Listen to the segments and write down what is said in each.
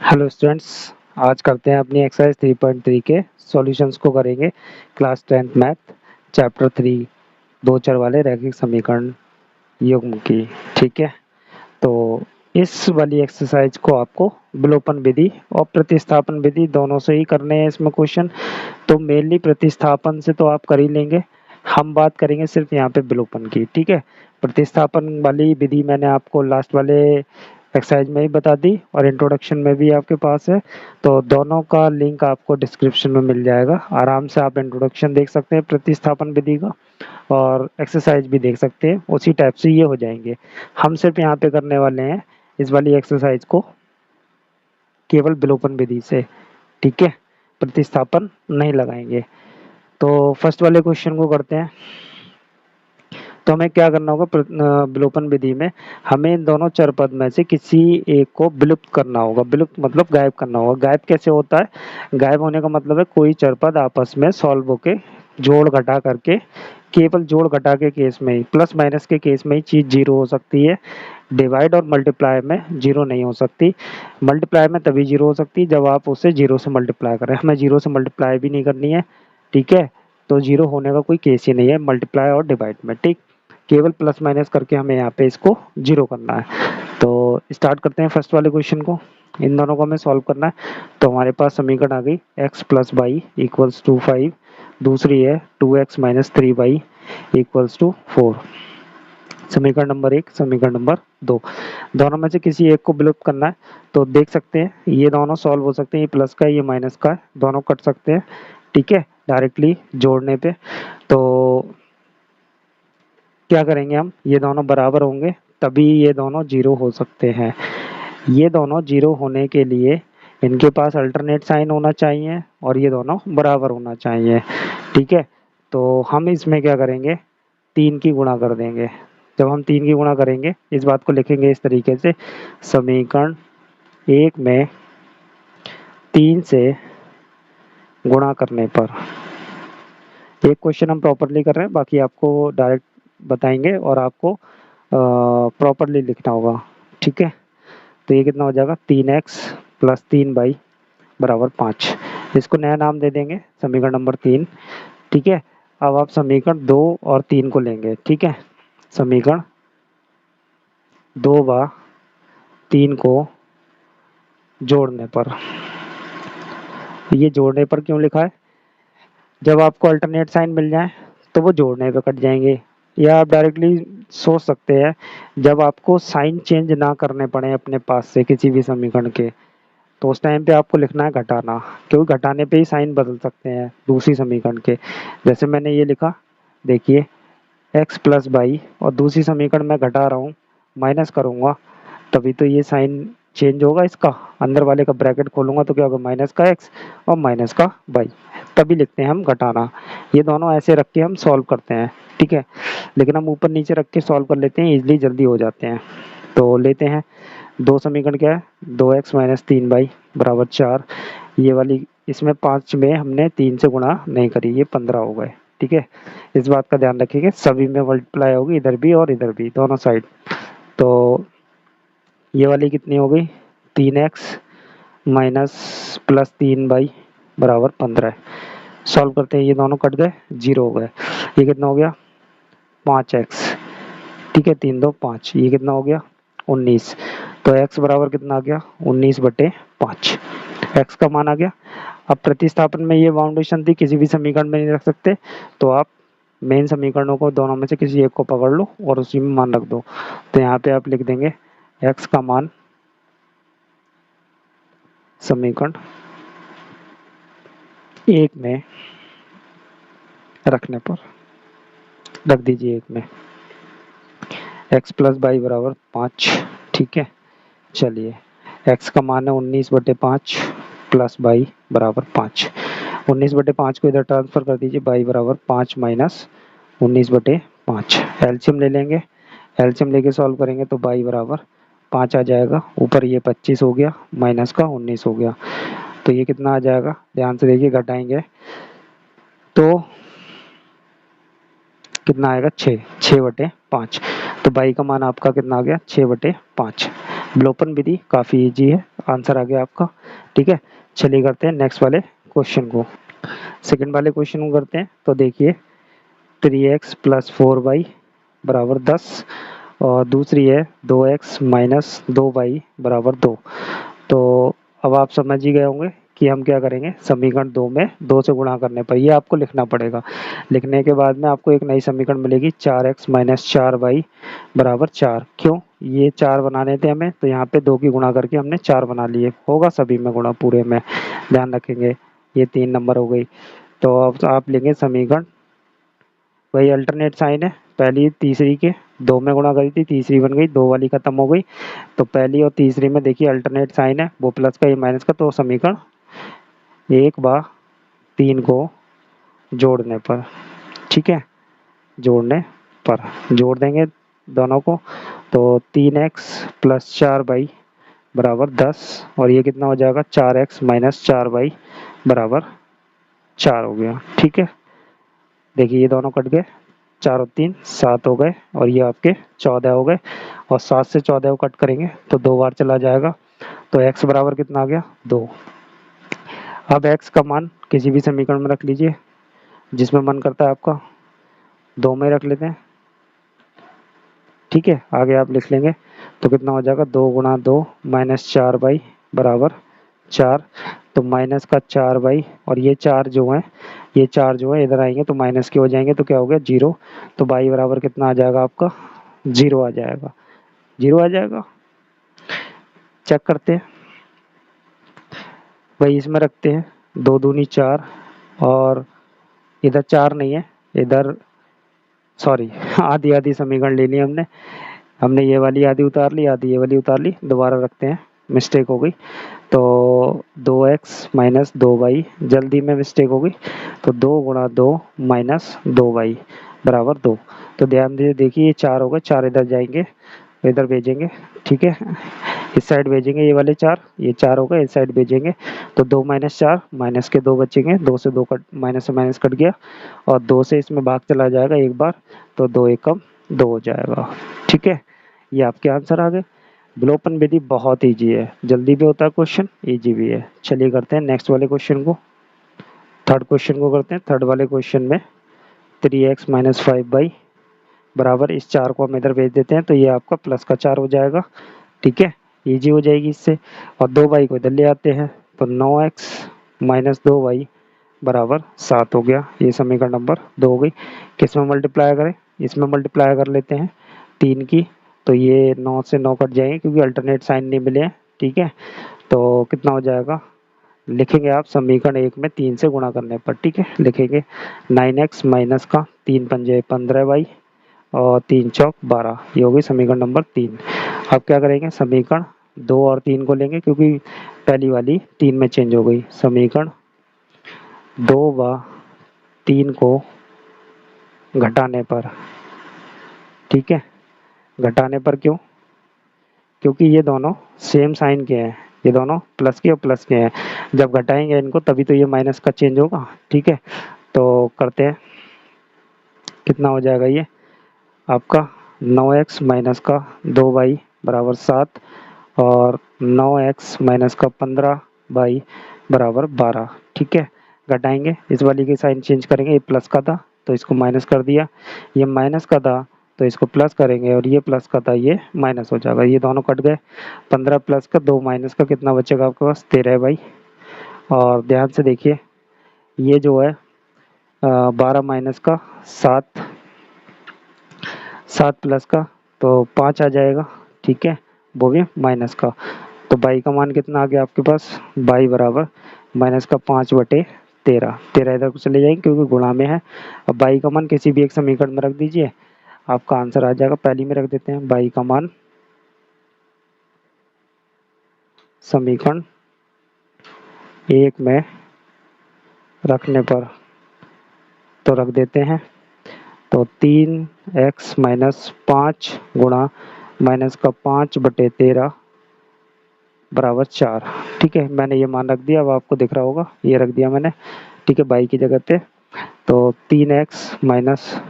Hello students, आज करते हैं अपनी एक्सरसाइज 3.3 के सॉल्यूशंस को करेंगे। क्लास 10th मैथ चैप्टर 3 दो चर वाले रैखिक समीकरण युग्म की। ठीक है, तो इस वाली एक्सरसाइज को आपको विलोपन विधि और प्रतिस्थापन विधि दोनों से ही करने हैं इसमें क्वेश्चन। तो मेनली प्रतिस्थापन से तो आप कर ही लेंगे, हम बात करेंगे सिर्फ यहाँ पे विलोपन की। ठीक है, प्रतिस्थापन वाली विधि मैंने आपको लास्ट वाले एक्सरसाइज में ही बता दी और इंट्रोडक्शन में भी आपके पास है, तो दोनों का लिंक आपको डिस्क्रिप्शन में मिल जाएगा। आराम से आप इंट्रोडक्शन देख सकते हैं प्रतिस्थापन विधि का और एक्सरसाइज भी देख सकते हैं, उसी टाइप से ये हो जाएंगे। हम सिर्फ यहाँ पे करने वाले हैं इस वाली एक्सरसाइज को केवल विलोपन विधि से। ठीक है, प्रतिस्थापन नहीं लगाएंगे। तो फर्स्ट वाले क्वेश्चन को करते हैं। तो हमें क्या करना होगा, विलोपन विधि में हमें इन दोनों चर पद में से किसी एक को विलुप्त करना होगा। विलुप्त मतलब गायब करना होगा। गायब कैसे होता है? गायब होने का मतलब है कोई चर पद आपस में सॉल्व होके जोड़ घटा करके, केवल जोड़ घटा के केस में ही, प्लस माइनस के केस में ही चीज जीरो हो सकती है। डिवाइड और मल्टीप्लाई में जीरो नहीं हो सकती। मल्टीप्लाई में तभी जीरो हो सकती है जब आप उसे जीरो से मल्टीप्लाई करें। हमें जीरो से मल्टीप्लाई भी नहीं करनी है। ठीक है, तो जीरो होने का कोई केस ही नहीं है मल्टीप्लाई और डिवाइड में। ठीक, केवल प्लस माइनस करके हमें यहाँ पे इसको जीरो करना है। तो स्टार्ट करते हैं फर्स्ट वाले क्वेश्चन को। इन दोनों को हमें सॉल्व करना है। तो हमारे पास समीकरण आ गई x plus y equals to 5। दूसरी है 2x minus 3y equals to 4। समीकरण नंबर 1, समीकरण नंबर 2, दोनों में से किसी एक को विलुप्त करना है। तो देख सकते हैं ये दोनों सॉल्व हो सकते हैं, ये प्लस का है ये माइनस का है, दोनों कट सकते हैं। ठीक है, डायरेक्टली जोड़ने पे तो क्या करेंगे हम, ये दोनों बराबर होंगे तभी ये दोनों जीरो हो सकते हैं। ये दोनों जीरो होने के लिए इनके पास अल्टरनेट साइन होना चाहिए और ये दोनों बराबर होना चाहिए। ठीक है, तो हम इसमें क्या करेंगे, तीन की गुणा कर देंगे। जब हम तीन की गुणा करेंगे इस बात को लिखेंगे इस तरीके से, समीकरण एक में तीन से गुणा करने पर, एक क्वेश्चन हम प्रॉपरली कर रहे हैं, बाकी आपको डायरेक्ट बताएंगे और आपको प्रॉपरली लिखना होगा। ठीक है, तो ये कितना हो जाएगा, 3x प्लस 3y बराबर 5। इसको नया नाम दे देंगे समीकरण नंबर 3। ठीक है, अब आप समीकरण 2 और 3 को लेंगे। ठीक है, समीकरण 2 व 3 को जोड़ने पर, ये जोड़ने पर क्यों लिखा है, जब आपको अल्टरनेट साइन मिल जाए तो वो जोड़ने पे कट जाएंगे। या आप डायरेक्टली सोच सकते हैं जब आपको साइन चेंज ना करने पड़े अपने पास से किसी भी समीकरण के, तो उस टाइम पे आपको लिखना है घटाना, क्योंकि घटाने पे ही साइन बदल सकते हैं दूसरी समीकरण के। जैसे मैंने ये लिखा, देखिए x प्लस बाई, और दूसरी समीकरण में घटा रहा हूँ, माइनस करूँगा तभी तो ये साइन चेंज होगा। इसका अंदर वाले का ब्रैकेट खोलूंगा तो क्या होगा, माइनस का x और माइनस का बाई, तभी लिखते हैं हम घटाना। ये दोनों ऐसे रख के हम सॉल्व करते हैं। ठीक है, लेकिन हम ऊपर नीचे रख के सॉल्व कर लेते हैं, इजली जल्दी हो जाते हैं। तो लेते हैं दो समीकरण, क्या है 2x माइनस 3y बराबर 4। ये वाली इसमें 5 में हमने 3 से गुणा नहीं करी, ये 15 हो गए। ठीक है, इस बात का ध्यान रखिएगा, सभी में मल्टीप्लाई होगी, इधर भी और इधर भी, दोनों साइड। तो ये वाली कितनी हो गई, 3x माइनस प्लस 3y बराबर 15। सॉल्व करते हैं, ये दोनों कट गए, जीरो हो गए। ये कितना हो गया, 5x। ठीक है, 3 2 5, ये कितना हो गया 19। तो x बराबर कितना आ गया, 19/5। x का मान आ गया। अब प्रतिस्थापन में ये बाउंडेशन थी, किसी भी समीकरण में नहीं रख सकते, तो आप मेन समीकरणों को दोनों में से किसी एक को पकड़ लो और उसी में मान रख दो। तो यहाँ पे आप लिख देंगे x का मान समीकरण एक में रखने पर, रख दीजिए एक में, x प्लस बाई बराबर 5। ठीक है, चलिए x का मान है 19/5 प्लस बाई बराबर 5। 19/5 को इधर ट्रांसफर कर दीजिए, बाई बराबर 5 माइनस 19/5। एलसीएम ले लेंगे, एलसीएम लेके सॉल्व करेंगे तो बाई बराबर 5 आ जाएगा, ऊपर ये 25 हो गया, माइनस का 19 हो गया। तो ये कितना आ जाएगा, ध्यान से देखिए, घटाएंगे तो कितना आएगा, 6/5। तो बाई का मान आपका कितना आ गया, 6/5। विलोपन विधि काफ़ी इजी है, आंसर आ गया आपका। ठीक है, चलिए करते हैं नेक्स्ट वाले क्वेश्चन को। सेकंड वाले क्वेश्चन को करते हैं। तो देखिए 3x प्लस 4y बराबर 10 और दूसरी है 2x माइनस 2y बराबर 2। तो अब आप समझ ही गए होंगे कि हम क्या करेंगे, समीकरण 2 में 2 से गुणा करने पर ये आपको लिखना पड़ेगा। लिखने के बाद में आपको एक नई समीकरण मिलेगी 4x माइनस 4y बराबर 4। क्यों, ये 4 बनाने थे हमें, तो यहाँ पे 2 की गुणा करके हमने 4 बना लिए। होगा सभी में गुणा, पूरे में ध्यान रखेंगे। ये 3 नंबर हो गई। तो अब आप लेंगे समीकरण, वही अल्टरनेट साइन है, पहली तीसरी के 2 में गुणा करी थी, तीसरी बन गई, 2 वाली खत्म हो गई। तो पहली और तीसरी में देखिए अल्टरनेट साइन है, वो प्लस का ये माइनस का, तो समीकरण 1/3 को जोड़ने पर, ठीक है, जोड़ने पर जोड़ देंगे दोनों को। तो 3x प्लस 4y बराबर 10 और ये कितना हो जाएगा, 4x माइनस 4y बराबर 4 हो गया। ठीक है, देखिए ये दोनों कट गए, 4 और 3 7 हो गए और ये आपके 14 हो गए। और 7 से 14 को कट करेंगे तो 2 बार चला जाएगा। तो x बराबर कितना आ गया, 2। अब x का मान किसी भी समीकरण में रख लीजिए, जिसमें मन करता है आपका, 2 में रख लेते हैं। ठीक है, आगे आप लिख लेंगे तो कितना हो जाएगा, 2 गुणा 2 माइनस 4y बराबर 4। तो माइनस का 4y और ये 4 जो है, ये 4 जो है इधर आएंगे तो माइनस के हो जाएंगे, तो क्या हो गया 0। तो y बराबर कितना आ जाएगा आपका, 0 आ जाएगा। 0 आ जाएगा, चेक करते हैं। वही इसमें रखते हैं, 2 दूनी 4 और इधर 4 नहीं है, इधर सॉरी आधी आधी समीकरण ले ली हमने। हमने ये वाली आधी उतार ली, आधी ये वाली उतार ली, दोबारा रखते हैं, मिस्टेक हो गई। तो 2x माइनस 2y, जल्दी में मिस्टेक हो गई, तो 2 गुणा 2 माइनस 2y बराबर 2। तो ध्यान दीजिए, देखिए ये 4 हो गए, 4 इधर जाएंगे, इधर भेजेंगे। ठीक है, इस साइड भेजेंगे, ये वाले 4, ये 4 हो गए, इस साइड भेजेंगे। तो 2 माइनस 4, माइनस के 2 बचेंगे, 2 से 2 कट, माइनस से माइनस कट गया और 2 से इसमें भाग चला जाएगा एक बार, तो 2 एकम 2 हो जाएगा। ठीक है, ये आपके आंसर आ गए। विलोपन विधि बहुत ईजी है, जल्दी भी होता है क्वेश्चन, ईजी भी है। चलिए करते हैं नेक्स्ट वाले क्वेश्चन को, थर्ड क्वेश्चन को करते हैं। थर्ड वाले क्वेश्चन में 3x माइनस 5y बराबर, इस 4 को हम इधर भेज देते हैं तो ये आपका प्लस का 4 हो जाएगा। ठीक है, ईजी हो जाएगी इससे। और 2y को इधर ले आते हैं तो 9x माइनस 2y बराबर 7 हो गया। ये समीकरण नंबर 2 हो गई। किस में मल्टीप्लाई करें, इसमें मल्टीप्लाई कर लेते हैं 3 की, तो ये 9 से 9 कट जाएंगे क्योंकि अल्टरनेट साइन नहीं मिले हैं। ठीक है, तो कितना हो जाएगा, लिखेंगे आप समीकरण 1 में 3 से गुणा करने पर। ठीक है, लिखेंगे 9x माइनस का 3 पंजे 15y और 3 चौक 12, ये हो गई समीकरण नंबर 3। अब क्या करेंगे, समीकरण 2 और 3 को लेंगे क्योंकि पहली वाली 3 में चेंज हो गई। समीकरण 2 व 3 को घटाने पर, ठीक है, घटाने पर क्यों, क्योंकि ये दोनों सेम साइन के हैं, ये दोनों प्लस के और प्लस के हैं। जब घटाएंगे इनको तभी तो ये माइनस का चेंज होगा। ठीक है, तो करते हैं, कितना हो जाएगा ये आपका 9x माइनस का 2y बराबर 7 और 9x माइनस का 15y बराबर 12। ठीक है, घटाएंगे, इस वाली की साइन चेंज करेंगे, ये प्लस का था तो इसको माइनस कर दिया, ये माइनस का था तो इसको प्लस करेंगे और ये प्लस का था, ये माइनस हो जाएगा। ये दोनों कट गए, 15 प्लस का 2 माइनस का कितना बचेगा आपके पास, 13 भाई। और ध्यान से देखिए, ये जो है 12 माइनस का 7, 7 प्लस का तो 5 आ जाएगा। ठीक है, वो भी माइनस का, तो बाई का मान कितना आ गया आपके पास, बाई बराबर माइनस का 5/13, 13 इधर को चले जाएंगे क्योंकि गुणा में है। अब बाई का मान किसी भी एक समीकरण में रख दीजिए, आपका आंसर आ जाएगा। पहली में रख देते हैं बाई का मान, समीकरण 1 में रखने पर तो रख देते हैं, तो 3x माइनस 5 गुणा माइनस का 5/13 बराबर 4। ठीक है, मैंने ये मान रख दिया, अब आपको दिख रहा होगा, ये रख दिया मैंने। ठीक है, बाई की जगह पे, तो 3x माइनस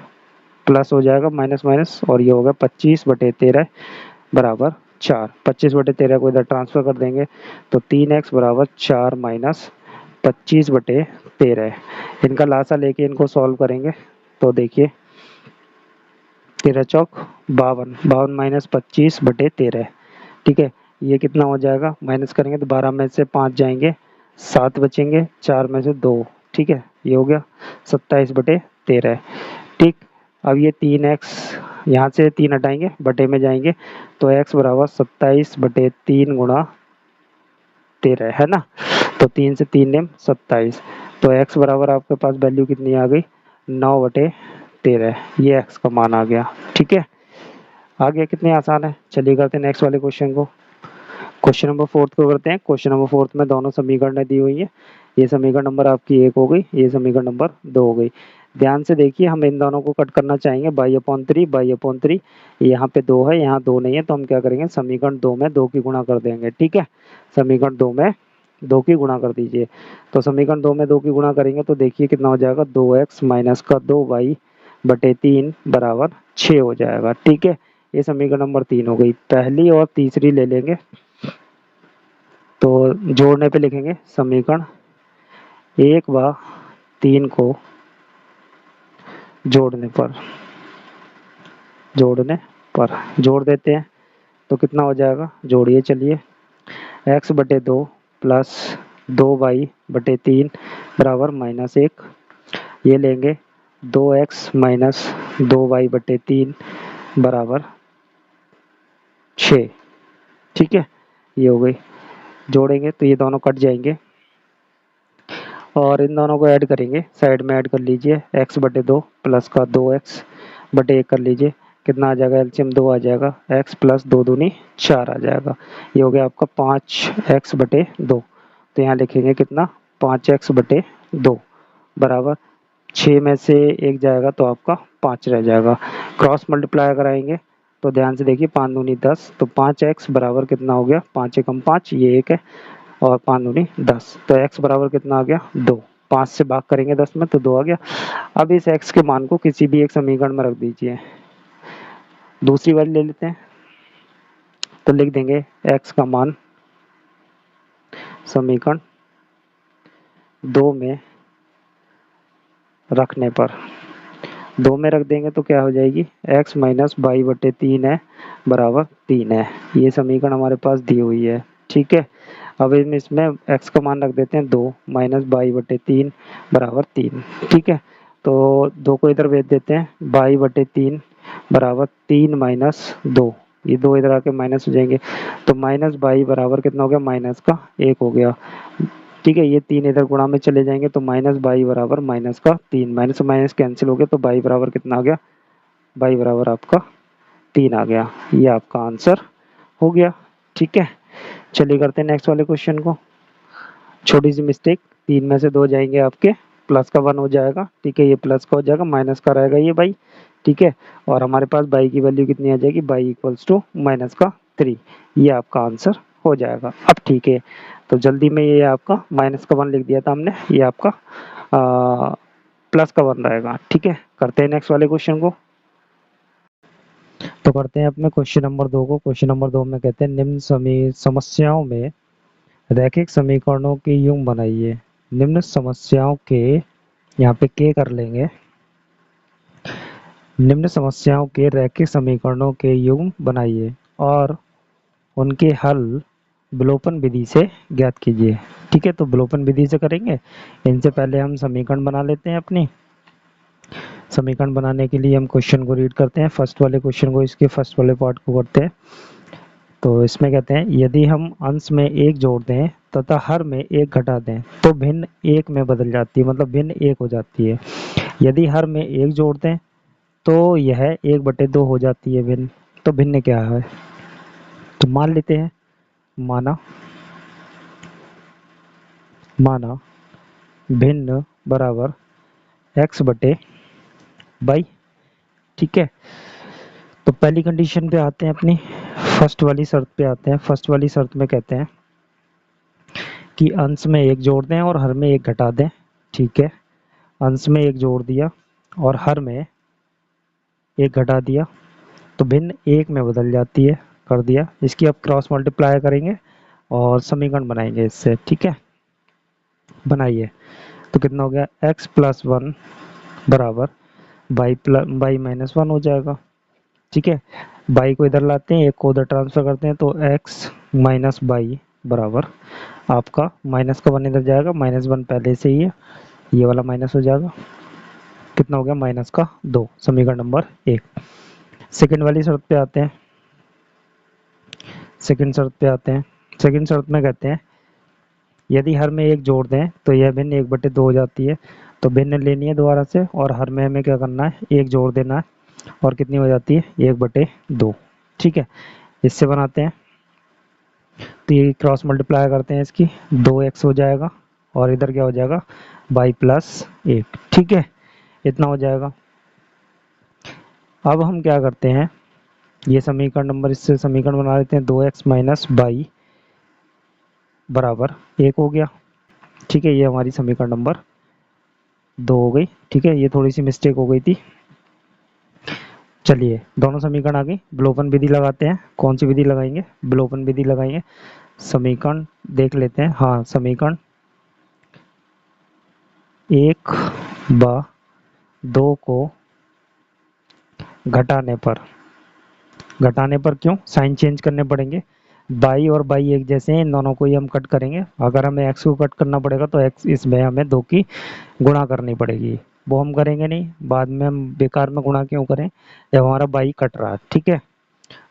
प्लस हो जाएगा माइनस माइनस और ये होगा 25/13 बराबर 4, 25/13 को इधर ट्रांसफर कर देंगे तो 3x बराबर 4 माइनस 25/13। इनका लासा लेके इनको सॉल्व करेंगे तो देखिए 13 चौक 52, 52 माइनस 25/13। ठीक है, ये कितना हो जाएगा, माइनस करेंगे तो 12 में से 5 जाएंगे, 7 बचेंगे, 4 में से 2। ठीक है, ये हो गया 27/13। ठीक, अब ये 3x यहाँ से 3 हटाएंगे, बटे में जाएंगे तो x बराबर 27/3 गुणा 13 है ना। तो 3 से 3 नेम 27, तो x बराबर आपके पास वैल्यू कितनी आ गई, 9/13। ये x का मान आ गया। ठीक है, आ गया, कितनी आसान है। चलिए करते हैं नेक्स्ट वाले क्वेश्चन को। क्वेश्चन नंबर 4 को करते हैं। क्वेश्चन नंबर 4 में दोनों समीकरण दी हुई है। ये समीकरण नंबर आपकी 1 हो गई, ये समीकरण नंबर 2 हो गई। ध्यान से देखिए, हम इन दोनों को कट करना चाहेंगे, बाई अपॉन 3। यहाँ पे 2 है, यहाँ 2 नहीं है, तो हम क्या करेंगे, समीकरण 2 में 2 की गुणा कर देंगे। ठीक है, समीकरण 2 में 2 की गुणा कर दीजिए। तो समीकरण 2 में 2 की गुणा करेंगे तो देखिए कितना हो जाएगा, 2x माइनस का 2y/3 बराबर 6 हो जाएगा। ठीक है, ये समीकरण नंबर 3 हो गई। पहली और तीसरी ले लेंगे तो जोड़ने पे लिखेंगे समीकरण 1 व 3 को जोड़ने पर जोड़ देते हैं तो कितना हो जाएगा, जोड़िए चलिए, x/2 प्लस 2y/3 बराबर -1। ये लेंगे 2x माइनस 2y/3 बराबर 6। ठीक है, ये हो गई। जोड़ेंगे तो ये दोनों कट जाएंगे और इन दोनों को ऐड करेंगे, साइड में ऐड कर लीजिए, x/2 प्लस का 2x/1 कर लीजिए, कितना आ जाएगा, एलसीएम 2 आ जाएगा, x प्लस 2 दूनी 4 आ जाएगा। ये हो गया आपका 5x/2। तो यहाँ लिखेंगे कितना, 5x/2 बराबर 6 में से 1 जाएगा तो आपका 5 रह जाएगा। क्रॉस मल्टीप्लाई कराएंगे तो ध्यान से देखिए, 5 दूनी 10, तो 5x बराबर कितना हो गया, 5 एकम 5, ये 1 है, और 5 दूनी 10, तो x बराबर कितना आ गया, 2। 5 से भाग करेंगे 10 में तो 2 आ गया। अब इस x के मान को किसी भी एक समीकरण में रख दीजिए। दूसरी वाली ले लेते हैं तो लिख देंगे x का मान समीकरण 2 में रखने पर, 2 में रख देंगे तो क्या हो जाएगी, x माइनस y/3 है बराबर 3 है। ये समीकरण हमारे पास दी हुई है। ठीक है, अब इसमें x का मान रख देते हैं 2 माइनस y/3 बराबर 3। ठीक है, तो 2 को इधर भेज देते हैं, y/3 बराबर 3 माइनस 2, ये 2 इधर आके माइनस हो जाएंगे, तो माइनस y बराबर कितना हो गया, माइनस का 1 हो गया। ठीक है, ये 3 इधर गुणा में चले जाएंगे तो माइनस y बराबर माइनस का 3, माइनस माइनस कैंसिल हो गया, तो y बराबर कितना आ गया, y बराबर आपका 3 आ गया। ये आपका आंसर हो गया। ठीक है, चलिए करते हैं नेक्स्ट वाले क्वेश्चन को। छोटी सी मिस्टेक, 3 में से 2 जाएंगे आपके, प्लस का 1 हो जाएगा। ठीक है, ये प्लस का हो जाएगा, माइनस का रहेगा ये बाई। ठीक है, और हमारे पास बाई की वैल्यू कितनी आ जाएगी, बाई इक्वल्स टू माइनस का 3। ये आपका आंसर हो जाएगा। अब ठीक है, तो जल्दी में ये आपका माइनस का 1 लिख दिया था हमने, ये आपका प्लस का 1 रहेगा। ठीक है, करते हैं नेक्स्ट वाले क्वेश्चन को। तो करते हैं अपने क्वेश्चन नंबर 2 को। क्वेश्चन नंबर 2 में कहते हैं, निम्न समस्याओं में रैखिक समीकरणों के युग्म बनाइए। निम्न समस्याओं के, यहाँ पे के कर लेंगे, निम्न समस्याओं के रैखिक समीकरणों के युग्म बनाइए और उनके हल विलोपन विधि से ज्ञात कीजिए। ठीक है, तो विलोपन विधि से करेंगे। इनसे पहले हम समीकरण बना लेते हैं अपनी। समीकरण बनाने के लिए हम क्वेश्चन को रीड करते हैं, फर्स्ट वाले क्वेश्चन को, इसके फर्स्ट वाले पार्ट को करते हैं। तो इसमें कहते हैं, यदि हम अंश में 1 जोड़ दें तथा हर में 1 घटा दें तो भिन्न 1 में बदल जाती है, मतलब भिन्न 1 हो जाती है। यदि हर में 1 जोड़ दें तो यह 1/2 हो जाती है भिन्न। तो भिन्न क्या है, तो मान लेते हैं, माना भिन्न बराबर x/y। ठीक है, तो पहली कंडीशन पे आते हैं अपनी, फर्स्ट वाली शर्त पे आते हैं। फर्स्ट वाली शर्त में कहते हैं कि अंश में 1 जोड़ दें और हर में 1 घटा दें। ठीक है, अंश में 1 जोड़ दिया और हर में 1 घटा दिया तो भिन्न 1 में बदल जाती है। कर दिया। इसकी अब क्रॉस मल्टीप्लाई करेंगे और समीकरण बनाएंगे इससे, ठीक है। बनाइए, तो कितना हो गया, x प्लस वन बराबर बाई माइनस वन हो जाएगा, ठीक है। बाई को इधर लाते हैं, एक को उधर ट्रांसफर करते हैं, तो x माइनस बाई बराबर आपका माइनस का वन इधर जाएगा, माइनस वन पहले से ही है, ये वाला माइनस हो जाएगा, कितना हो गया माइनस का दो, समीकरण नंबर एक। सेकंड वाली शर्त पे आते हैं, सेकंड शर्त पे आते हैं। सेकंड शर्त में कहते हैं यदि हर में एक जोड़ दें तो यह भिन्न एक बटे दो हो जाती है, तो भिन्न लेनी है दोबारा से और हर में हमें क्या करना है, एक जोड़ देना है और कितनी हो जाती है, एक बटे दो, ठीक है। इससे बनाते हैं, तो ये क्रॉस मल्टीप्लाई करते हैं, इसकी 2x हो जाएगा और इधर क्या हो जाएगा बाई प्लस एक, ठीक है, इतना हो जाएगा। अब हम क्या करते हैं, ये समीकरण नंबर, इससे समीकरण बना लेते हैं, 2x माइनस बाई बराबर एक हो गया, ठीक है। ये हमारी समीकरण नंबर दो हो गई, ठीक है। ये थोड़ी सी मिस्टेक हो गई थी। चलिए दोनों समीकरण आ गई, विलोपन विधि लगाते हैं। कौन सी विधि लगाएंगे, विलोपन विधि लगाएंगे। समीकरण देख लेते हैं, हाँ समीकरण एक व दो को घटाने पर क्यों, साइन चेंज करने पड़ेंगे। बाई और बाई एक जैसे हैं, इन दोनों को ही हम कट करेंगे। अगर हमें एक्स को कट करना पड़ेगा तो एक्स इसमें हमें दो की गुणा करनी पड़ेगी, वो हम करेंगे नहीं, बाद में हम बेकार में गुणा क्यों करें जब हमारा बाई कट रहा है, ठीक है।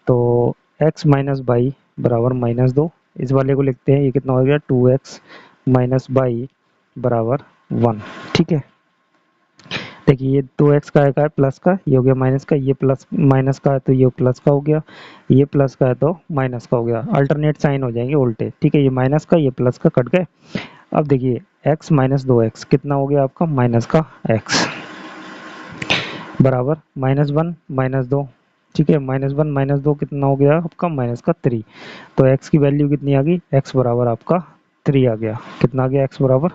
तो x माइनस बाई बराबर माइनस दो, इस वाले को लिखते हैं, ये कितना हो गया 2x माइनस बाई बराबर वन, ठीक है। देखिए ये 2x का है प्लस का, ये हो गया माइनस का, ये प्लस माइनस का है तो ये प्लस का हो गया, ये प्लस का है तो माइनस का हो गया, अल्टरनेट साइन हो जाएंगे उल्टे, ठीक है। ये माइनस का ये प्लस का कट गए। अब देखिए x माइनस दो एक्स कितना हो गया आपका माइनस का x बराबर माइनस वन माइनस दो, ठीक है। माइनस वन माइनस दो कितना हो गया आपका माइनस का थ्री, तो x की वैल्यू कितनी आ गई, x बराबर आपका थ्री आ गया, कितना आ गया x बराबर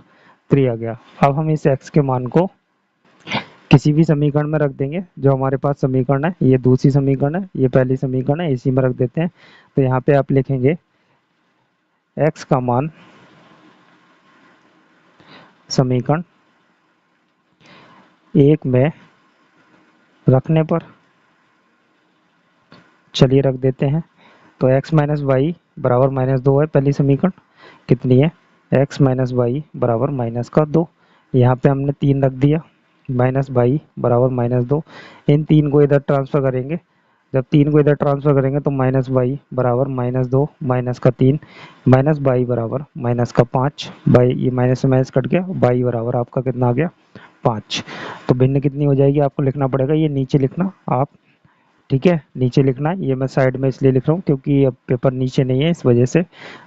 थ्री आ गया। अब हम इस x के मान को किसी भी समीकरण में रख देंगे, जो हमारे पास समीकरण है, ये दूसरी समीकरण है, ये पहली समीकरण है, इसी में रख देते हैं। तो यहाँ पे आप लिखेंगे x का मान समीकरण एक में रखने पर, चलिए रख देते हैं। तो x माइनस वाई बराबर माइनस दो है, पहली समीकरण कितनी है, x माइनस वाई बराबर माइनस का दो, यहाँ पे हमने तीन रख दिया, माइनस बाई बराबर माइनस दो, इन तीन को इधर ट्रांसफर करेंगे, जब तीन को इधर ट्रांसफर करेंगे तो माइनस बाई बराबर माइनस दो, माइनस का तीन, माइनस बाई बराबर माइनस का पाँच, बाई ये माइनस से माइनस कट गया, बाई बराबर आपका कितना आ गया पाँच। तो भिन्न कितनी हो जाएगी आपको लिखना पड़ेगा, ये नीचे लिखना आप, ठीक है, नीचे लिखना है, ये मैं साइड में इसलिए लिख रहा हूँ क्योंकि अब पेपर नीचे नहीं है इस वजह से।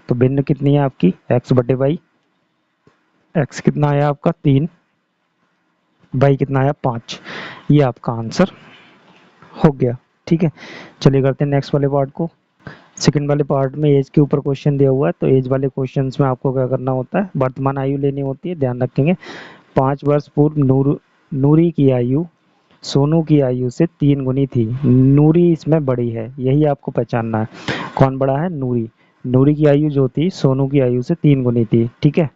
तो भिन्न कितनी है आपकी x बटे बाई, x कितना आया आपका तीन, बाई कितना आया पाँच, ये आपका आंसर हो गया, ठीक है। चलिए करते हैं नेक्स्ट वाले पार्ट को। सेकंड वाले पार्ट में एज के ऊपर क्वेश्चन दिया हुआ है, तो एज वाले क्वेश्चंस में आपको क्या करना होता है, वर्तमान आयु लेनी होती है, ध्यान रखेंगे। 5 वर्ष पूर्व नूरी की आयु सोनू की आयु से 3 गुनी थी, नूरी इसमें बड़ी है, यही आपको पहचानना है, कौन बड़ा है, नूरी। नूरी की आयु जो थी सोनू की आयु से 3 गुनी थी, ठीक है।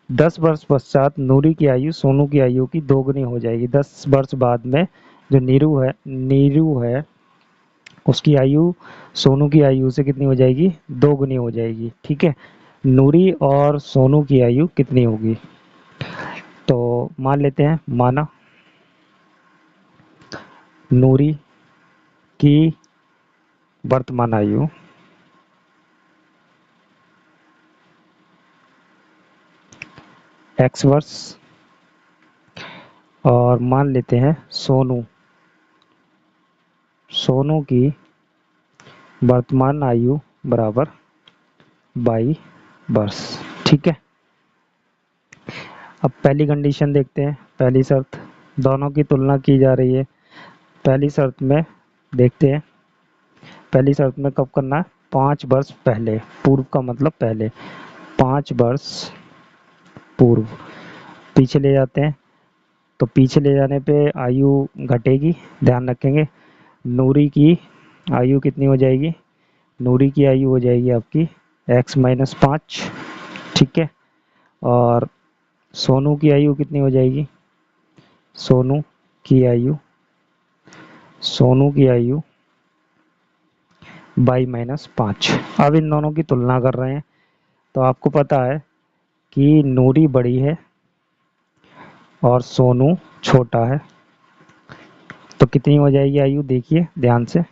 10 वर्ष पश्चात नूरी की आयु सोनू की आयु की 2 गुनी हो जाएगी, 10 वर्ष बाद में जो नीरू है उसकी आयु सोनू की आयु से कितनी हो जाएगी, 2 गुनी हो जाएगी, ठीक है। नूरी और सोनू की आयु कितनी होगी, तो मान लेते हैं, माना नूरी की वर्तमान आयु x वर्ष और मान लेते हैं सोनू की वर्तमान आयु बराबर 22 वर्ष, ठीक है। अब पहली कंडीशन देखते हैं, पहली शर्त, दोनों की तुलना की जा रही है। पहली शर्त में देखते हैं, पहली शर्त में कब करना है, 5 वर्ष पहले, पूर्व का मतलब पहले, 5 वर्ष पूर्व, पीछे ले जाते हैं, तो पीछे ले जाने पे आयु घटेगी, ध्यान रखेंगे। नूरी की आयु कितनी हो जाएगी, नूरी की आयु हो जाएगी आपकी x-5, ठीक है। और सोनू की आयु कितनी हो जाएगी? सोनू की आयु y-5। अब इन दोनों की तुलना कर रहे हैं, तो आपको पता है कि नूरी बड़ी है और सोनू छोटा है, तो कितनी हो जाएगी आयु? देखिए ध्यान से,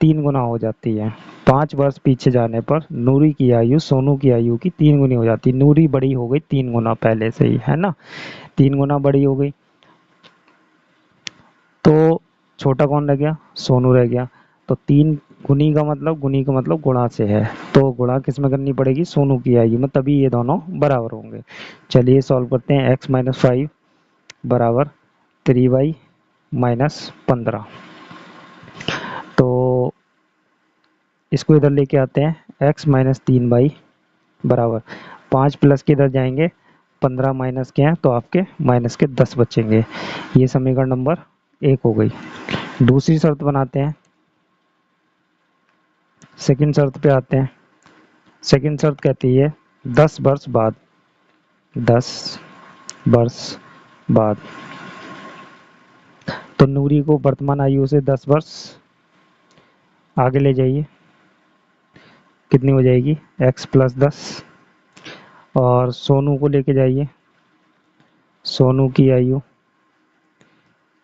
3 गुना हो जाती है। 5 वर्ष पीछे जाने पर नूरी की आयु सोनू की आयु की 3 गुनी हो जाती है। नूरी बड़ी हो गई 3 गुना पहले से ही, है ना, 3 गुना बड़ी हो गई। तो छोटा कौन रह गया? सोनू रह गया। तो 3 गुनी का मतलब गुणा से है, तो गुणा किस में करनी पड़ेगी? सोनू की आयु में, तभी ये दोनों बराबर होंगे। चलिए सॉल्व करते हैं। x-5 बराबर 3y-15। तो इसको इधर लेके आते हैं। x-3y बराबर 5 प्लस के इधर जाएंगे, 15 माइनस के हैं तो आपके माइनस के 10 बचेंगे। ये समीकरण नंबर 1 हो गई। दूसरी शर्त बनाते हैं, सेकंड शर्त पे आते हैं। सेकंड शर्त कहती है 10 वर्ष बाद, 10 वर्ष बाद, तो नूरी को वर्तमान आयु से 10 वर्ष आगे ले जाइए। कितनी हो जाएगी? x+10। और सोनू को लेके जाइए, सोनू की आयु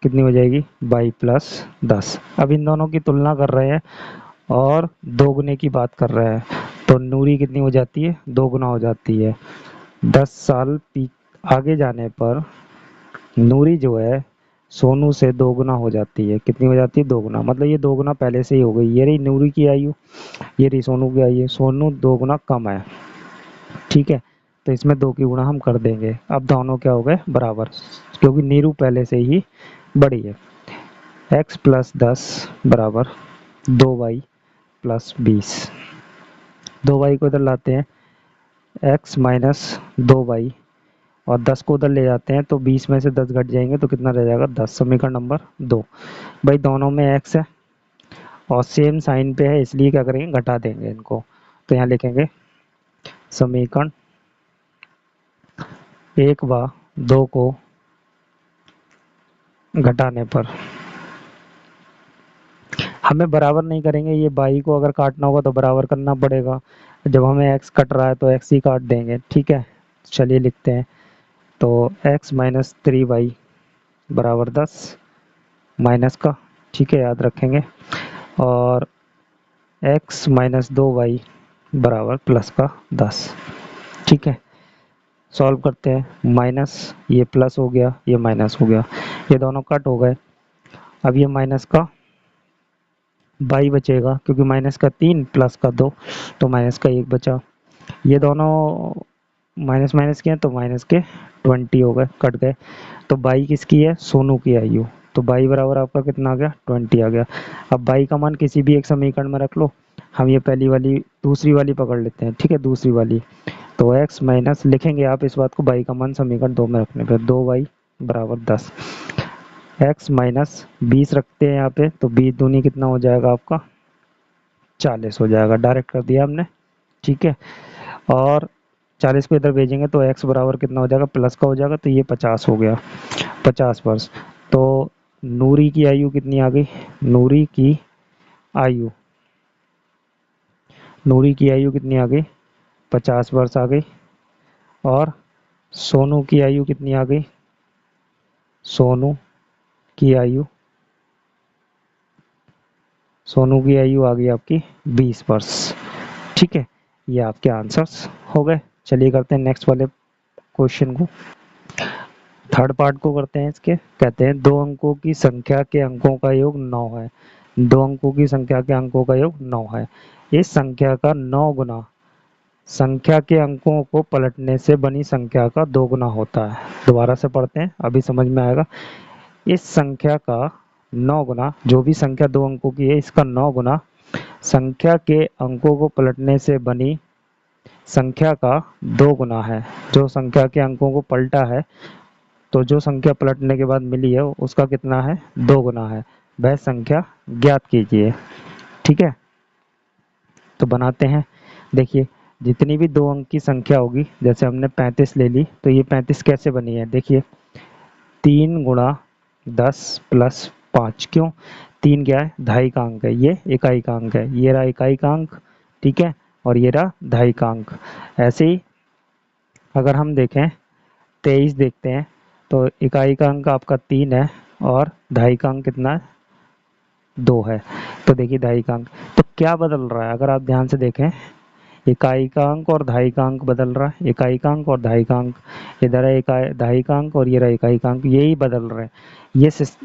कितनी हो जाएगी? y+10। अब इन दोनों की तुलना कर रहे हैं और दोगुने की बात कर रहे हैं, तो नूरी कितनी हो जाती है? 2 गुना हो जाती है। 10 साल आगे जाने पर नूरी जो है सोनू से 2 गुना हो जाती है। कितनी हो जाती है? 2 गुना, मतलब ये 2 गुना पहले से ही हो गई। ये रही नूरी की आयु, ये रही सोनू की आयु। सोनू 2 गुना कम है, ठीक है, तो इसमें 2 की गुणा हम कर देंगे। अब दोनों क्या हो गए? बराबर, क्योंकि नीरू पहले से ही बड़ी है। x+10 बराबर 2y+20। 2y को इधर लाते हैं, x-2y, और 10 को उधर ले जाते हैं तो 20 में से 10 घट जाएंगे तो कितना रह जाएगा? 10। समीकरण नंबर 2। भाई दोनों में x है और सेम साइन पे है, इसलिए क्या करेंगे? घटा देंगे इनको। तो यहाँ लिखेंगे समीकरण 1 व 2 को घटाने पर, हमें बराबर नहीं करेंगे, ये बाई को अगर काटना होगा तो बराबर करना पड़ेगा। जब हमें x कट रहा है तो x ही काट देंगे, ठीक है। चलिए लिखते हैं, तो x-3y बराबर 10 माइनस का, ठीक है, याद रखेंगे, और x-2y बराबर प्लस का 10, ठीक है। सॉल्व करते हैं। माइनस, ये प्लस हो गया, ये माइनस हो गया, ये दोनों कट हो गए। अब ये माइनस का बाई बचेगा, क्योंकि माइनस का 3 प्लस का 2, तो माइनस का 1 बचा। ये दोनों माइनस माइनस के हैं तो माइनस के 20 हो गए, कट गए। तो बाई किसकी है? सोनू की आयु। तो बाई बराबर आपका कितना आ गया? 20 आ गया। अब बाई का मान किसी भी एक समीकरण में रख लो। हम ये पहली वाली, दूसरी वाली पकड़ लेते हैं, ठीक है, दूसरी वाली। तो x माइनस लिखेंगे आप इस बात को, बाई का मान समीकरण 2 में रखने पर 2y बराबर 10। x-20 रखते हैं यहाँ पे, तो 20 दूनी कितना हो जाएगा आपका? 40 हो जाएगा। डायरेक्ट कर दिया हमने, ठीक है। और 40 को इधर भेजेंगे तो x बराबर कितना हो जाएगा? प्लस का हो जाएगा, तो ये 50 हो गया, 50 वर्ष। तो नूरी की आयु कितनी आ गई? नूरी की आयु कितनी आ गई? 50 वर्ष आ गई। और सोनू की आयु कितनी आ गई? सोनू की आयु आ गई आपकी 20 वर्ष, ठीक है। ये आपके आंसर्स हो गए। चलिए करते हैं नेक्स्ट वाले क्वेश्चन को, थर्ड पार्ट को करते हैं इसके। कहते हैं 2 अंकों की संख्या के अंकों का योग 9 है। 2 अंकों की संख्या के अंकों का योग 9 है। इस संख्या का 9 गुना संख्या के अंकों को पलटने से बनी संख्या का 2 गुना होता है। दोबारा से पढ़ते हैं, अभी समझ में आएगा। इस संख्या का 9 गुना, जो भी संख्या 2 अंकों की है, इसका 9 गुना संख्या के अंकों को पलटने से बनी संख्या का 2 गुना है। जो संख्या के अंकों को पलटा है, तो जो संख्या पलटने के बाद मिली है उसका कितना है? 2 गुना है। वह संख्या ज्ञात कीजिए, ठीक है। तो बनाते हैं। देखिए जितनी भी 2 अंक की संख्या होगी, जैसे हमने 35 ले ली, तो ये 35 कैसे बनी है, देखिए 3 गुणा 10 प्लस 5, क्यों 3 क्या है, दहाई का अंक है, ये इकाई का अंक है, ये रहा इकाई का अंक, ठीक है, और ये रहा दहाई का अंक। ऐसे ही अगर हम देखें 23 देखते हैं, तो इकाई का अंक आपका 3 है और दहाई का अंक कितना है, 2 है। तो देखिए दहाई का अंक, तो क्या बदल रहा है, अगर आप ध्यान से देखें, इकाई का अंक और दहाई का अंक बदल रहा है, इकाई का अंक और दहाई का अंक, इधर है इकाई दहाई का अंक और ये रहा इकाई का अंक, यही बदल रहे हैं।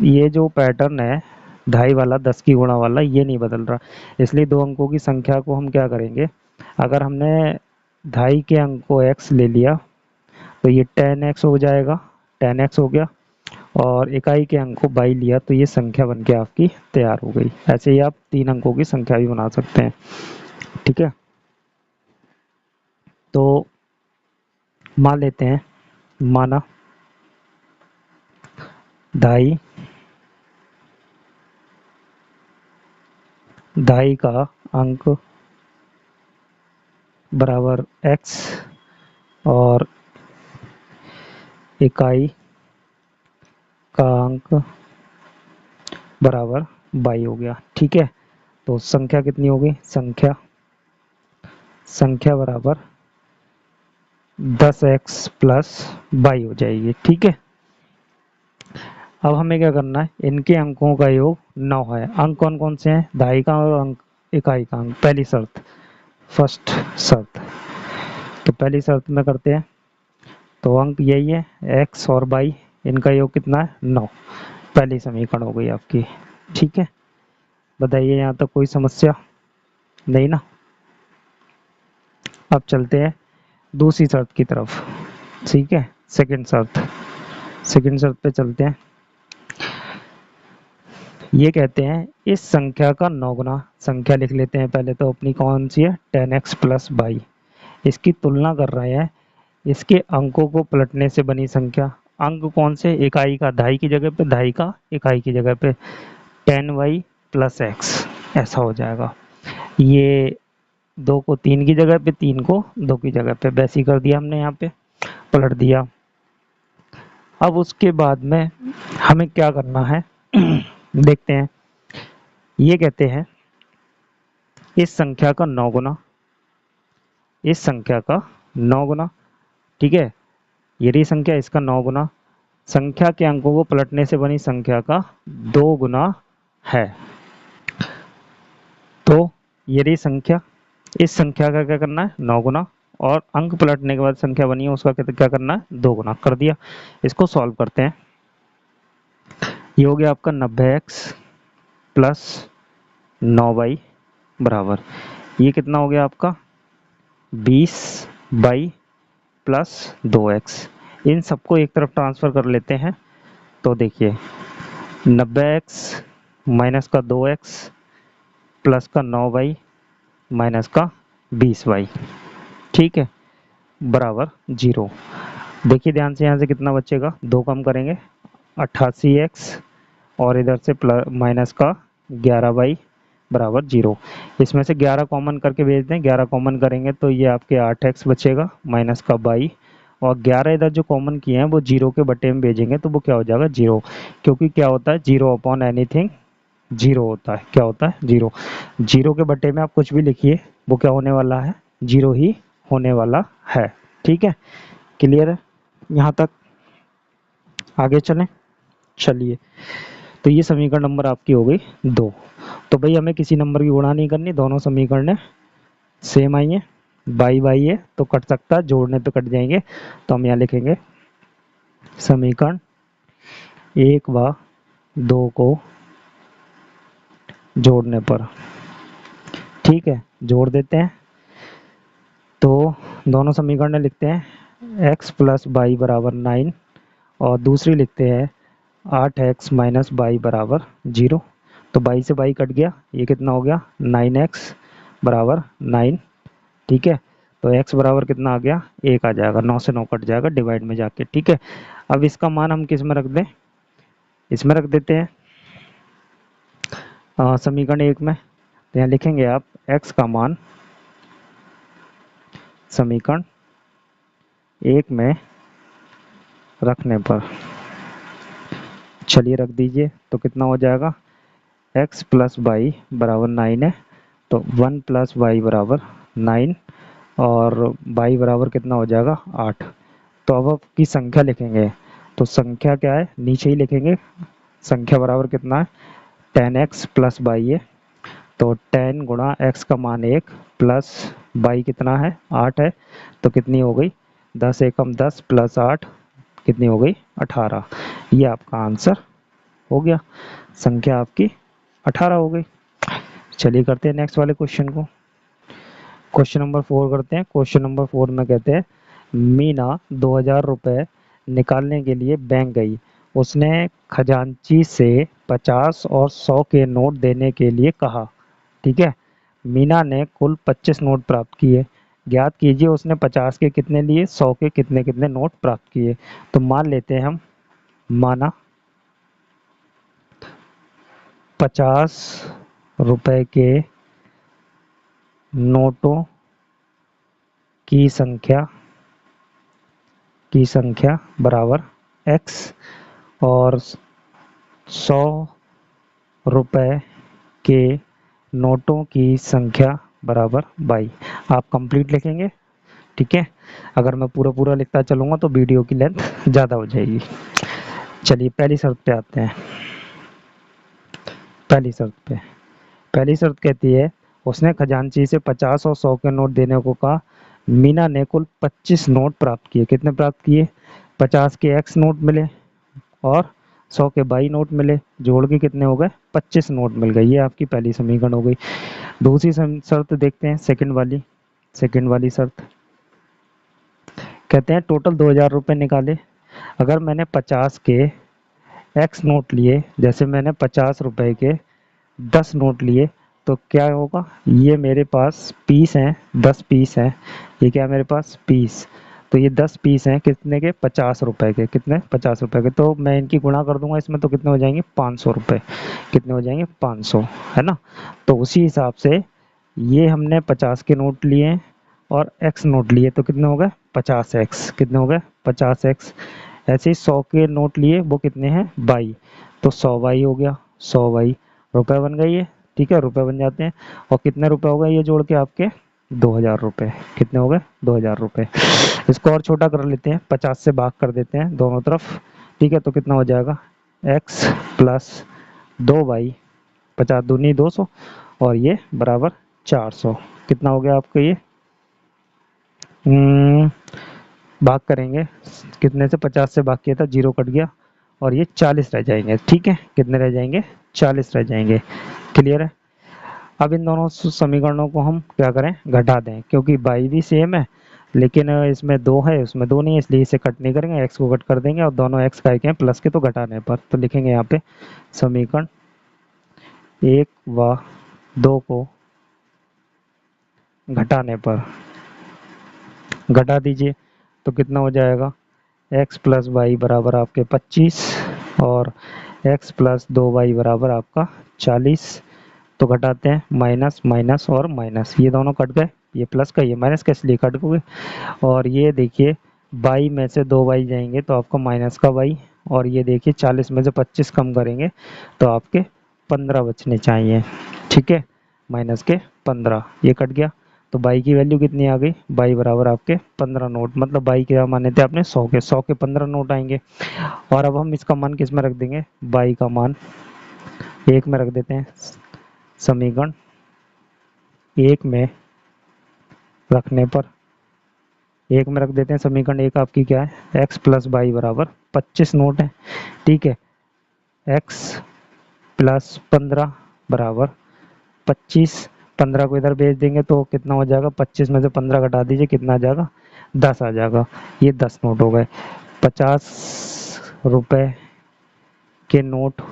ये जो पैटर्न है दहाई वाला 10 की गुणा वाला, ये नहीं बदल रहा। इसलिए 2 अंकों की संख्या को हम क्या करेंगे, अगर हमने दहाई के अंक को x ले लिया तो ये 10x हो जाएगा, 10x हो गया, और इकाई के अंक को 22 लिया तो ये संख्या बन के आपकी तैयार हो गई। ऐसे ही आप 3 अंकों की संख्या भी बना सकते हैं, ठीक है। तो मान लेते हैं, माना दहाई का अंक बराबर x और इकाई का अंक बराबर 22 हो गया, ठीक है। तो संख्या कितनी हो गई, संख्या बराबर 10x प्लस 22 हो जाएगी, ठीक है। अब हमें क्या करना है, इनके अंकों का योग 9 है। अंक कौन कौन से हैं, दहाई का और अंक इकाई का अंक। पहली शर्त, फर्स्ट शर्त, तो पहली शर्त में करते हैं, तो अंक यही है x और y, इनका योग कितना है, 9। पहली समीकरण हो गई आपकी, ठीक है। बताइए यहाँ तक कोई समस्या नहीं ना। अब चलते हैं दूसरी शर्त की तरफ, ठीक है, सेकंड शर्त पे चलते हैं। ये कहते हैं इस संख्या का 9 गुना, संख्या लिख लेते हैं पहले तो अपनी, कौन सी है, 10x प्लस 22, इसकी तुलना कर रहे हैं इसके अंकों को पलटने से बनी संख्या। अंक कौन से, इकाई का दहाई की जगह पे, दहाई का इकाई की जगह पे, 10y प्लस x, ऐसा हो जाएगा। ये 2 को 3 की जगह पे, 3 को 2 की जगह पे, वैसे ही कर दिया हमने, यहाँ पे पलट दिया। अब उसके बाद में हमें क्या करना है देखते हैं। ये कहते हैं इस संख्या का 9 गुना, इस संख्या का 9 गुना, ठीक है, ये रही संख्या, इसका 9 गुना, संख्या के अंकों को पलटने से बनी संख्या का 2 गुना है। तो ये रही संख्या, इस संख्या का क्या करना है, 9 गुना, और अंक पलटने के बाद संख्या बनी है उसका क्या करना है, 2 गुना कर दिया। इसको सॉल्व करते हैं। ये हो गया आपका 90x प्लस 9y बराबर, ये कितना हो गया आपका 20y प्लस 2x। इन सबको एक तरफ ट्रांसफर कर लेते हैं, तो देखिए 90x माइनस का 2x प्लस का 9y माइनस का 20y, ठीक है, बराबर 0। देखिए ध्यान से, यहाँ से कितना बचेगा, 2 कम करेंगे 88x, और इधर से प्लस माइनस का 11y बराबर 0। इसमें से 11 कॉमन करके भेज दें, 11 कॉमन करेंगे तो ये आपके 8x बचेगा माइनस का y, और 11 इधर जो कॉमन किए हैं वो 0 के बटे में भेजेंगे तो वो क्या हो जाएगा, 0। क्योंकि क्या होता है, 0 अपॉन एनीथिंग 0 होता है, क्या होता है, 0। 0 के बटे में आप कुछ भी लिखिए, वो क्या होने वाला है, 0 ही होने वाला है, ठीक है। क्लियर है यहाँ तक, आगे चलें, चलिए। तो ये समीकरण नंबर आपकी हो गई 2। तो भाई हमें किसी नंबर की गुणा नहीं करनी, दोनों समीकरण सेम आई है, बाई बाई है तो कट सकता है, जोड़ने पे कट जाएंगे। तो हम यहाँ लिखेंगे समीकरण 1 व 2 को जोड़ने पर, ठीक है, जोड़ देते हैं। तो दोनों समीकरण लिखते हैं x प्लस बाई बराबर 9, और दूसरी लिखते हैं 8x माइनस बाई बराबर 0। तो बाई से बाई कट गया, ये कितना हो गया 9x बराबर 9, ठीक है। तो x बराबर कितना आ गया, 1 आ जाएगा, 9 से 9 कट जाएगा डिवाइड में जाके, ठीक है। अब इसका मान हम किस में रख दें, इसमें रख देते हैं समीकरण 1 में। तो यहाँ लिखेंगे आप x का मान समीकरण एक में रखने पर, चलिए रख दीजिए, तो कितना हो जाएगा, x प्लस वाई बराबर 9 है, तो 1 प्लस वाई बराबर 9 और y बराबर कितना हो जाएगा 8। तो अब आपकी संख्या लिखेंगे, तो संख्या क्या है, नीचे ही लिखेंगे। संख्या बराबर कितना है, 10x प्लस वाई है, तो 10 गुणा x का मान 1 प्लस y कितना है 8 है, तो कितनी हो गई 10 एकम 10 प्लस 8 कितनी हो गई 18। ये आपका आंसर हो गया, संख्या आपकी 18 हो गई। चलिए करते हैं नेक्स्ट वाले क्वेश्चन को। क्वेश्चन नंबर 4 करते हैं। क्वेश्चन नंबर 4 में कहते हैं मीना 2000 रुपये निकालने के लिए बैंक गई। उसने खजांची से 50 और 100 के नोट देने के लिए कहा। ठीक है, मीना ने कुल 25 नोट प्राप्त किए। ज्ञात कीजिए उसने 50 के कितने लिए, 100 के कितने कितने नोट प्राप्त किए। तो मान लेते हैं हम, माना 50 रुपए के नोटों की संख्या बराबर x और 100 रुपए के नोटों की संख्या बराबर y। आप कंप्लीट लिखेंगे, ठीक है। अगर मैं पूरा पूरा लिखता चलूंगा तो वीडियो की लेंथ ज़्यादा हो जाएगी। चलिए पहली शर्त पे आते हैं। पहली शर्त कहती है उसने खजांची से 50 और 100 के नोट देने को कहा। मीना ने कुल 25 नोट प्राप्त किए। कितने प्राप्त किए, 50 के x नोट मिले और 100 के y नोट मिले, जोड़ के कितने हो गए 25 नोट मिल गए। ये आपकी पहली समीकरण हो गई। दूसरी शर्त देखते हैं, सेकंड वाली शर्त कहते हैं टोटल 2000 रुपये निकाले। अगर मैंने 50 के x नोट लिए, जैसे मैंने 50 रुपए के 10 नोट लिए, तो क्या होगा, ये मेरे पास पीस हैं, 10 पीस हैं। ये क्या है मेरे पास पीस, तो ये 10 पीस हैं कितने के, 50 रुपए के। कितने, 50 रुपए के। तो मैं इनकी गुणा कर दूंगा इसमें, तो कितने हो जाएंगे 500 रुपये। कितने हो जाएंगे 500, है ना। तो उसी हिसाब से ये हमने 50 के नोट लिए और x नोट लिए, तो कितने हो गए 50x। कितने हो गए 50x। ऐसे ही 100 के नोट लिए, वो कितने हैं y, तो 100y हो गया। 100y रुपए बन गई है, ठीक है, रुपए बन जाते हैं। और कितने रुपए हो गए ये जोड़ के आपके 2000 रुपये। कितने हो गए 2000 रुपये। इसको और छोटा कर लेते हैं, 50 से भाग कर देते हैं दोनों तरफ, ठीक है। तो कितना हो जाएगा x प्लस 2y, 50 दूनी 200 और ये बराबर 400। कितना हो गया आपका ये, भाग करेंगे कितने से, 50 से भाग किया था, 0 कट गया और ये 40 रह जाएंगे। ठीक है, कितने रह जाएंगे 40 रह जाएंगे। क्लियर है। अब इन दोनों समीकरणों को हम क्या करें, घटा दें, क्योंकि y भी सेम है लेकिन इसमें 2 है उसमें 2 नहीं है, इसलिए इसे कट नहीं करेंगे, x को कट कर देंगे और दोनों x का हैं प्लस के, तो घटाने पर तो लिखेंगे यहाँ पे समीकरण 1 व 2 को घटाने पर, घटा दीजिए तो कितना हो जाएगा, x प्लस वाई बराबर आपके 25 और x प्लस 2y बराबर आपका 40। तो घटाते हैं, माइनस माइनस और माइनस, ये दोनों कट गए, ये प्लस का ये माइनस का, इसलिए कट गए। और ये देखिए y में से 2y जाएंगे तो आपका माइनस का y, और ये देखिए 40 में से 25 कम करेंगे तो आपके 15 बचने चाहिए। ठीक है, माइनस के 15, ये कट गया। तो y की वैल्यू कितनी आ गई, y बराबर आपके 15 नोट, मतलब y क्या माने थे आपने 100 के, 100 के 15 नोट आएंगे। और अब हम इसका मान किस में रख देंगे, y का मान 1 में रख देते हैं। समीकरण 1 में रखने पर, 1 में रख देते हैं। समीकरण 1 आपकी क्या है, x प्लस वाई बराबर 25 नोट है। ठीक है, x प्लस 15 बराबर 25, 15 को इधर भेज देंगे तो कितना हो जाएगा, 25 में से 15 घटा दीजिए, कितना आ जाएगा 10 आ जाएगा। ये 10 नोट हो गए। 50 रुपए के नोट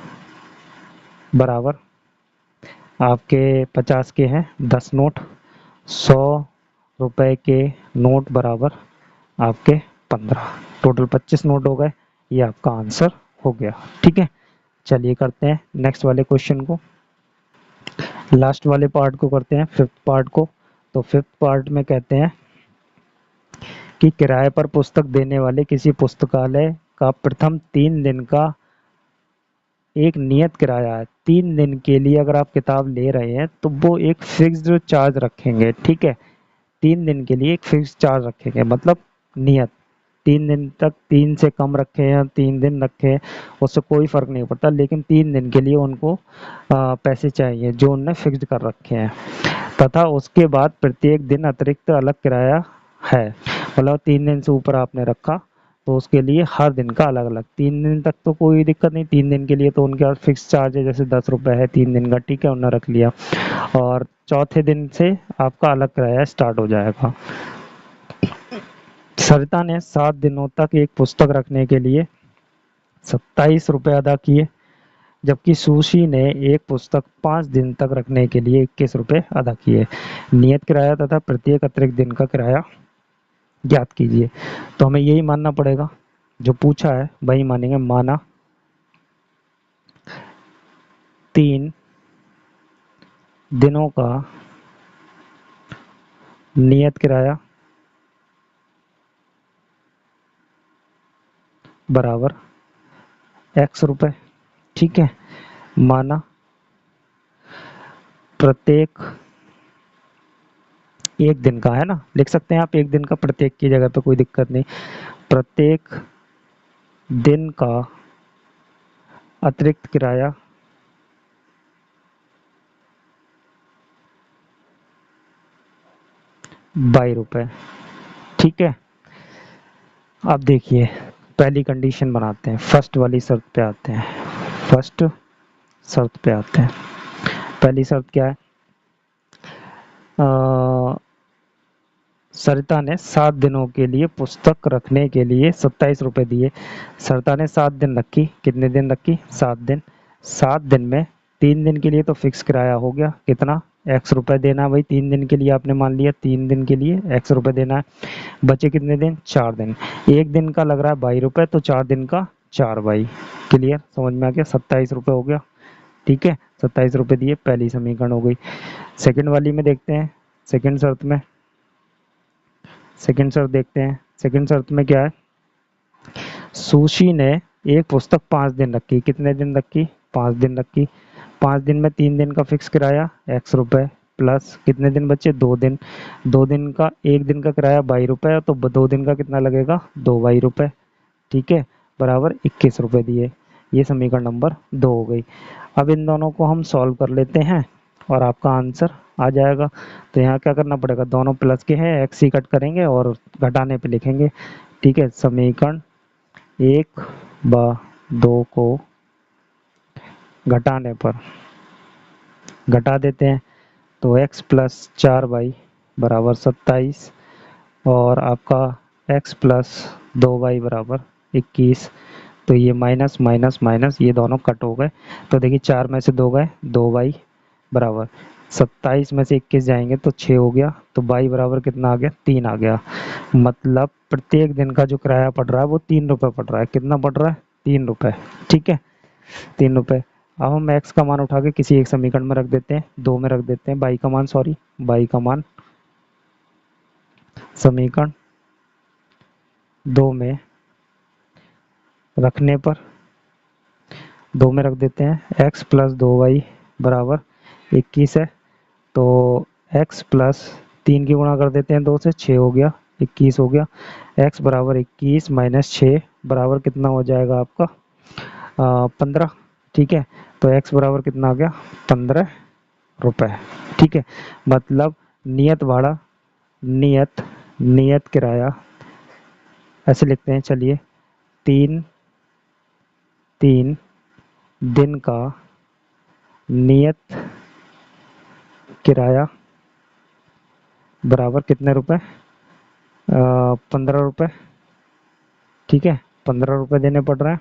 बराबर आपके 50 के हैं 10 नोट, 100 रुपए के नोट बराबर आपके 15, टोटल 25 नोट हो गए। ये आपका आंसर हो गया। ठीक है, चलिए करते हैं नेक्स्ट वाले क्वेश्चन को, लास्ट वाले पार्ट को करते हैं, फिफ्थ पार्ट को। तो फिफ्थ पार्ट में कहते हैं कि किराए पर पुस्तक देने वाले किसी पुस्तकालय का प्रथम 3 दिन का एक नियत किराया है। 3 दिन के लिए अगर आप किताब ले रहे हैं तो वो एक फिक्स्ड चार्ज रखेंगे, ठीक है। 3 दिन के लिए एक फिक्स्ड चार्ज रखेंगे, मतलब नियत। 3 दिन तक 3 से कम रखे या 3 दिन रखे, उससे कोई फर्क नहीं पड़ता, लेकिन 3 दिन के लिए उनको पैसे चाहिए जो उनने फिक्स्ड कर रखे हैं। तथा उसके बाद प्रत्येक दिन अतिरिक्त अलग किराया है, मतलब 3 दिन से ऊपर आपने रखा तो उसके लिए हर दिन का अलग अलग। 3 दिन तक तो कोई दिक्कत नहीं, 3 दिन के लिए तो उनके पास फिक्स चार्ज है, जैसे 10 रुपये है 3 दिन का, ठीक है, उन्होंने रख लिया। और चौथे दिन से आपका अलग किराया स्टार्ट हो जाएगा। सरिता ने 7 दिनों तक एक पुस्तक रखने के लिए 27 रुपये अदा किए, जबकि सुशी ने एक पुस्तक 5 दिन तक रखने के लिए 21 रुपये अदा किए। नियत किराया तथा प्रत्येक अतिरिक्त दिन का किराया ज्ञात कीजिए। तो हमें यही मानना पड़ेगा, जो पूछा है वही मानेंगे। माना 3 दिनों का नियत किराया बराबर x रुपए, ठीक है। माना प्रत्येक एक दिन का, है ना, लिख सकते हैं आप एक दिन का, प्रत्येक की जगह पे कोई दिक्कत नहीं। प्रत्येक दिन का अतिरिक्त किराया ₹22, ठीक है। अब देखिए पहली कंडीशन बनाते हैं, फर्स्ट वाली शर्त पे आते हैं। फर्स्ट शर्त पे आते हैं। पहली शर्त क्या है? सरिता ने 7 दिनों के लिए पुस्तक रखने के लिए 27 रुपये दिए। सरिता ने 7 दिन रखी। कितने दिन रखी? 7 दिन। 7 दिन में 3 दिन के लिए तो फिक्स किराया हो गया, कितना? x रुपए देना है भाई। 3 दिन के लिए आपने मान लिया, 3 दिन के लिए x रुपए देना है। बचे कितने दिन? 4 दिन। एक दिन का लग रहा है ₹22, तो 4 दिन का 4 क्लियर, समझ में आ गया? 27 रुपये हो गया, ठीक है। 27 रुपये दिए, पहली समीकरण हो गई। सेकंड वाली में देखते हैं, सेकंड शर्त में। सेकंड शर्त देखते हैं। सेकंड शर्त में क्या है? सुशी ने एक पुस्तक 5 दिन रखी। कितने दिन रखी? 5 दिन रखी। 5 दिन में 3 दिन का फिक्स किराया x रुपए, प्लस कितने दिन बचे? 2 दिन। 2 दिन का, एक दिन का किराया ₹22, तो 2 दिन का कितना लगेगा? ₹2, ठीक है, बराबर 21 रुपये दिए। ये समीकरण नंबर 2 हो गई। अब इन दोनों को हम सॉल्व कर लेते हैं और आपका आंसर आ जाएगा। तो यहाँ क्या करना पड़ेगा? दोनों प्लस के हैं, एक्स ही कट करेंगे और घटाने पे लिखेंगे, ठीक है। समीकरण 1/2 को घटाने पर घटा देते हैं, तो x प्लस 4y बराबर 27 और आपका x प्लस 2y बराबर 21। तो ये माइनस माइनस माइनस, ये दोनों कट हो गए। तो देखिए 4 में से 2 गए, 2y बराबर 27 में से 21 जाएंगे तो 6 हो गया। तो y बराबर कितना आ गया? 3 आ गया। मतलब प्रत्येक दिन का जो किराया पड़ रहा है वो 3 रुपये पड़ रहा है। कितना पड़ रहा है? 3 रुपये, ठीक है, 3 रुपये। अब हम x का मान उठा के किसी एक समीकरण में रख देते हैं, 2 में रख देते हैं, y का मान, सॉरी, y का मान समीकरण 2 में रखने पर 2 में रख देते हैं, x प्लस 2y बराबर 21 है। तो x प्लस 3 की गुणा कर देते हैं 2 से, 6 हो गया, 21 हो गया। x बराबर 21 माइनस 6 बराबर कितना हो जाएगा आपका? 15, ठीक है। तो x बराबर कितना आ गया? 15 रुपये, ठीक है। मतलब नियत भाड़ा, नियत किराया ऐसे लिखते हैं, चलिए, 3 दिन का नियत किराया बराबर कितने रुपए? 15 रुपये, ठीक है, 15 रुपये देने पड़ रहे हैं।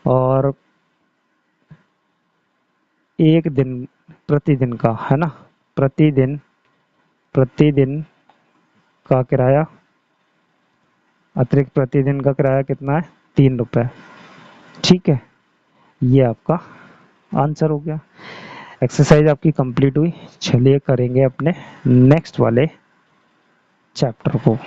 और एक दिन, प्रतिदिन का, है ना, प्रतिदिन का किराया, अतिरिक्त प्रतिदिन का किराया कितना है? 3 रुपये, ठीक है। ये आपका आंसर हो गया। एक्सरसाइज आपकी कंप्लीट हुई। चलिए करेंगे अपने नेक्स्ट वाले चैप्टर को।